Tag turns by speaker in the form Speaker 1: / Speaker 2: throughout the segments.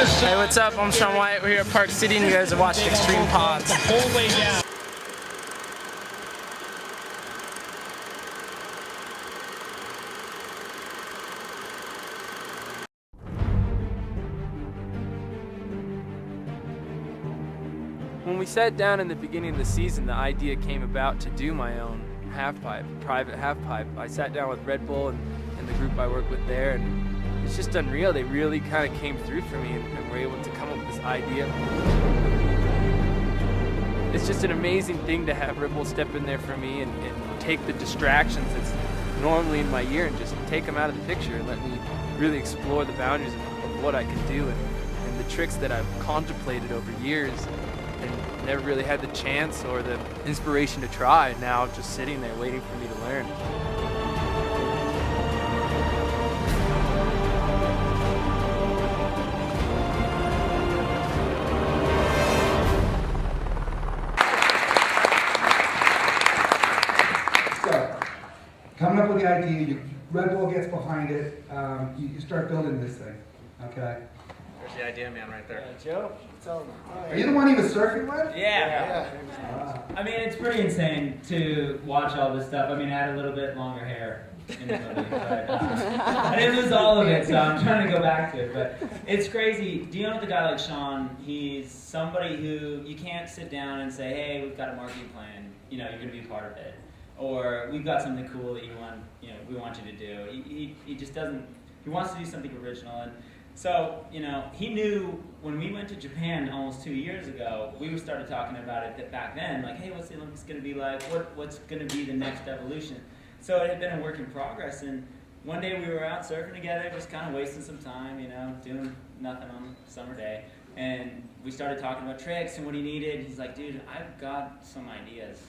Speaker 1: Hey, what's up? I'm Shaun White. We're here at Park City and you guys are watching ExtremePods.
Speaker 2: The whole way down.
Speaker 3: When we sat down in the beginning of the season, the idea came about to do my own halfpipe, private halfpipe. I sat down with Red Bull and the group I work with there, and it's just unreal. They really kind of came through for me and were able to come up with this idea. It's just an amazing thing to have Red Bull step in there for me and take the distractions that's normally in my year and just take them out of the picture and let me really explore the boundaries of what I can do and the tricks that I've contemplated over years and never really had the chance or the inspiration to try. Now just sitting there waiting for me to learn.
Speaker 4: So, coming up with the idea, Red Bull gets behind it, you start building this thing, okay?
Speaker 1: There's the idea man right there.
Speaker 2: Joe?
Speaker 4: Are you the one he was surfing with?
Speaker 5: Yeah. I mean, it's pretty insane to watch all this stuff. I mean, I had a little bit longer hair in the movie, but I didn't lose all of it, so I'm trying to go back to it. But it's crazy. Dealing with a guy like Shaun, he's somebody who you can't sit down and say, hey, we've got a marketing plan, you know, you're going to be a part of it. Or we've got something cool that we want you to do. He just doesn't, he wants to do something original. And so, you know, he knew when we went to Japan almost 2 years ago, we started talking about it back then, like, hey, what's the Olympics going to be like? What's going to be the next evolution? So it had been a work in progress, and one day we were out surfing together, just kind of wasting some time, you know, doing nothing on a summer day. And we started talking about tricks and what he needed. He's like, dude, I've got some ideas.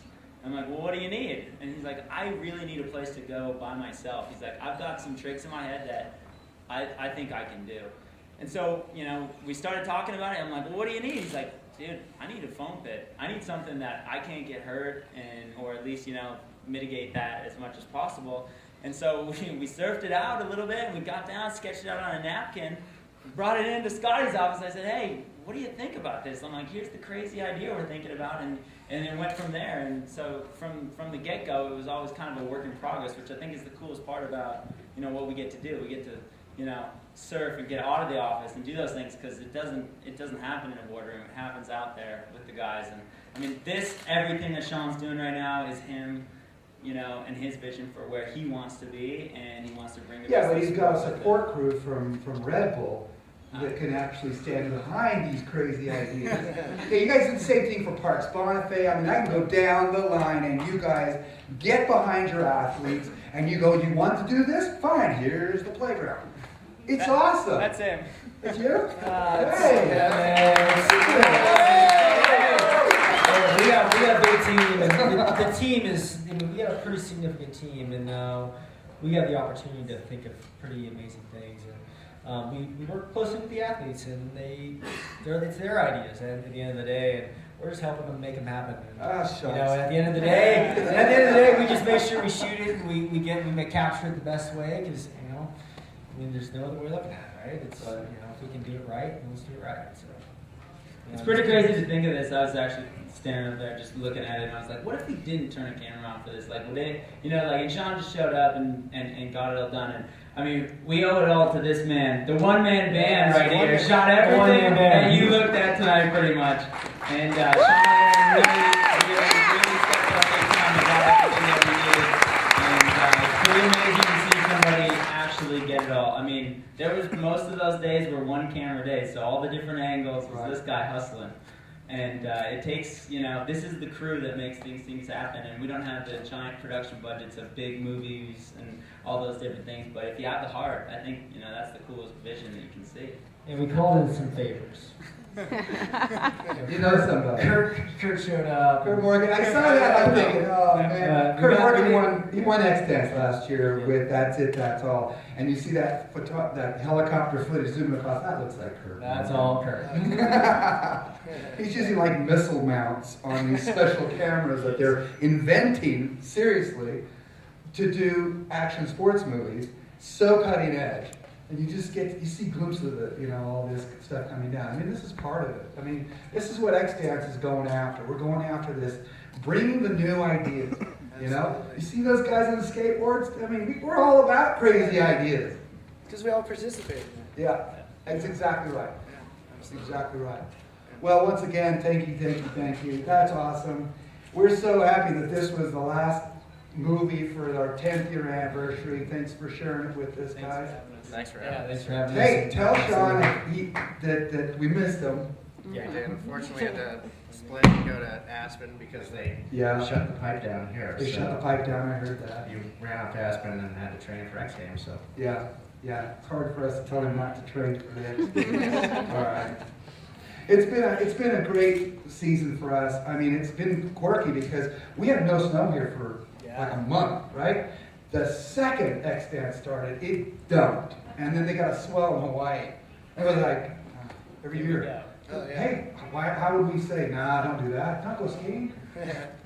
Speaker 5: I'm like, well, what do you need? And he's like, I really need a place to go by myself. He's like, I've got some tricks in my head that I think I can do. And so, you know, we started talking about it. I'm like, well, what do you need? He's like, dude, I need a foam pit. I need something that I can't get hurt or at least, you know, mitigate that as much as possible. And so we surfed it out a little bit, and we got down, sketched it out on a napkin, brought it into Scotty's office. I said, hey, what do you think about this? I'm like, here's the crazy idea we're thinking about, and it went from there. And so from the get-go, it was always kind of a work in progress, which I think is the coolest part about, you know, what we get to do. We get to, you know, surf and get out of the office and do those things because it doesn't happen in a boardroom. It happens out there with the guys. And I mean, everything that Shaun's doing right now is him, you know, and his vision for where he wants to be, and he wants to bring the
Speaker 4: Yeah, but he's got a support crew from Red Bull that can actually stand behind these crazy ideas. Yeah, you guys do the same thing for Parks Bonifay. I mean, I can go down the line and you guys get behind your athletes and you go, you want to do this? Fine, here's the playground. It's awesome.
Speaker 1: That's him.
Speaker 4: It's you?
Speaker 6: We got a big team, and the team is, I mean, we got a pretty significant team, and we have the opportunity to think of pretty amazing things. And we work closely with the athletes, and it's their ideas, and at the end of the day, and we're just helping them make them happen. And, you know, at the end of the day, we just make sure we shoot it, and we capture it the best way, because I mean, there's no other way of looking at it, right? It's you know, if we can do it right, then let's do it right. So,
Speaker 5: it's pretty crazy to think of this. I was actually staring up there, just looking at it, and I was like, what if we didn't turn a camera on for this? Like, would they, you know, like, and Shaun just showed up and got it all done. And I mean, we owe it all to this man, the one-man band right here. Shot everything that you looked at tonight, pretty much. And Shaun really stepped up big time and got everything that we needed. And it's pretty amazing to see somebody actually get it all. I mean, there was most of those days were one camera days, so all the different angles was this guy hustling. And it takes, you know, this is the crew that makes these things happen, and we don't have the giant production budgets of big movies and all those different things, but if you have the heart, I think, you know, that's the coolest vision that you can see.
Speaker 6: And we called in some favors.
Speaker 4: You know somebody.
Speaker 6: Kurt showed up.
Speaker 4: Kurt Morgan. I saw that. I'm thinking, oh man. Kurt Morgan won X Dance last year with That's It, That's All. And you see that helicopter footage zooming across. That looks like Kurt.
Speaker 6: That's all Kurt.
Speaker 4: He's using like missile mounts on these special cameras that they're inventing seriously to do action sports movies. So cutting edge. And you just you see glimpses of it, all this stuff coming down. I mean, this is part of it. I mean, this is what X Dance is going after. We're going after this, bringing the new ideas, You see those guys on the skateboards? I mean, we're all about crazy ideas.
Speaker 2: Because we all participate in it.
Speaker 4: Yeah, that's exactly right. That's exactly right. Well, once again, thank you. That's awesome. We're so happy that this was the last movie for our 10th year anniversary. Thanks for sharing it with us, guys.
Speaker 1: Thanks for having us.
Speaker 6: Thanks for having us.
Speaker 4: Hey, tell Shaun that we missed him.
Speaker 7: Yeah, we did. Unfortunately, we had to split and go to Aspen because they shut the pipe down here.
Speaker 4: They shut the pipe down, I heard that.
Speaker 7: You ran out to Aspen and had to train for X Games, so.
Speaker 4: Yeah, it's hard for us to tell him not to train for the X Games. All right. It's been a great season for us. I mean, it's been quirky because we had no snow here for like a month, right? The second X Dance started, it dumped. And then they got a swell in Hawaii. It was like, every year.
Speaker 2: Oh, yeah.
Speaker 4: Hey, how would we say, nah, don't do that. Don't go skiing.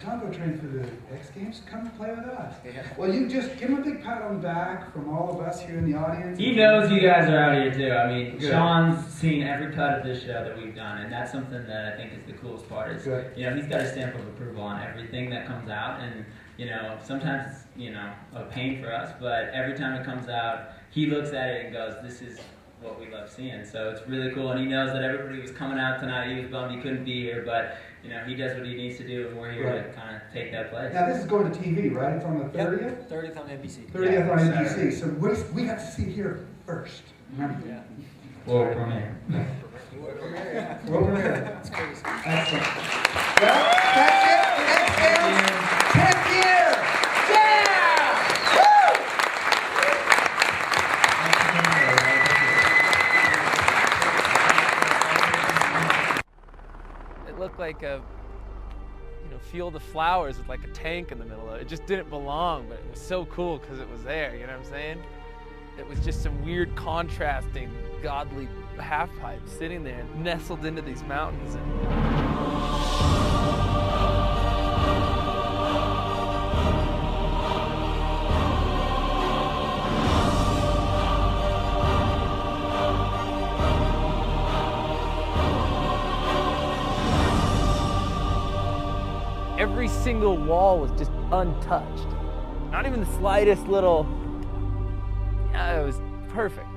Speaker 4: Don't go train for the X Games. Come and play with us.
Speaker 2: Yeah.
Speaker 4: Well, you just give him a big pat on the back from all of us here in the audience.
Speaker 5: He knows you guys are out here too. I mean,
Speaker 4: Good.
Speaker 5: Shaun's seen every cut of this show that we've done, and that's something that I think is the coolest part. Is
Speaker 4: Good.
Speaker 5: he's got a stamp of approval on everything that comes out, and sometimes it's a pain for us, but every time it comes out, he looks at it and goes, "This is what we love seeing." So it's really cool, and he knows that everybody was coming out tonight. He was bummed he couldn't be here, but he does what he needs to do, and we're here to kind of take that place.
Speaker 4: Now, this is going to TV, right? It's on the 30th?
Speaker 6: Yep, 30th on NBC.
Speaker 4: 30th on NBC.
Speaker 5: Saturday.
Speaker 4: So we got to see it here first. Remember?
Speaker 2: Yeah.
Speaker 5: World premiere.
Speaker 4: World premiere.
Speaker 2: That's crazy.
Speaker 4: Excellent. Well, that's it for X Games 10th year. Yeah!
Speaker 3: It looked like a, field of flowers with like a tank in the middle of it. It just didn't belong, but it was so cool because it was there, you know what I'm saying? It was just some weird contrasting, godly half pipe sitting there nestled into these mountains. Every single wall was just untouched. Not even the slightest little, it was perfect.